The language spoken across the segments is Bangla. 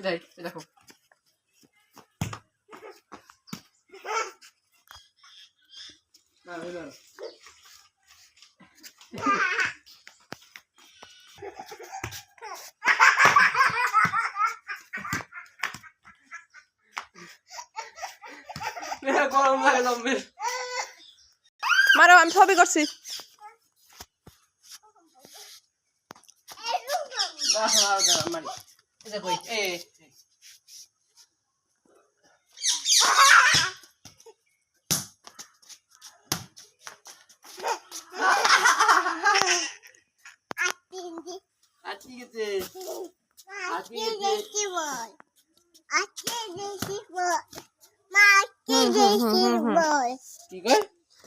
যাই দেখো গরম লাগে জম্বির মারো আমি ছবি করছি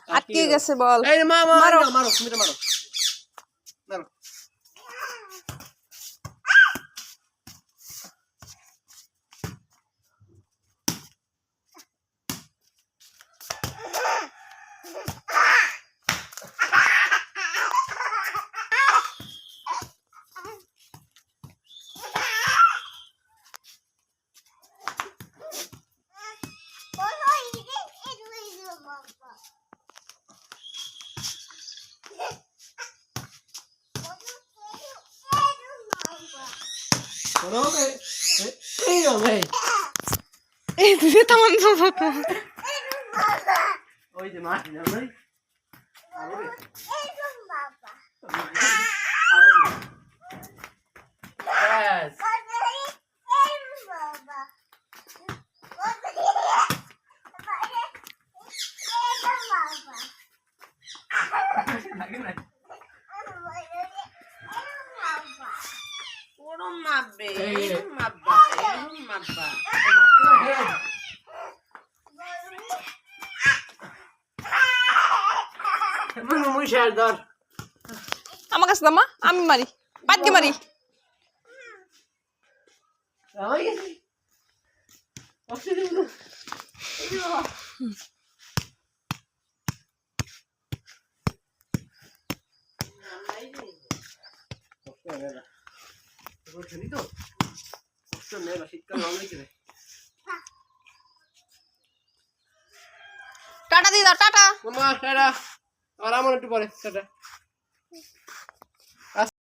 আটকে গেছে বল মারো মারো তুমি মারো মারো এই দিদি তেমন ওই যে মাছ ভাই আমার কাছে দামা আমি মারি পাটকে মারি টাটা দিদা টাটা মামা টাটা আর আমার একটু পরে টাটা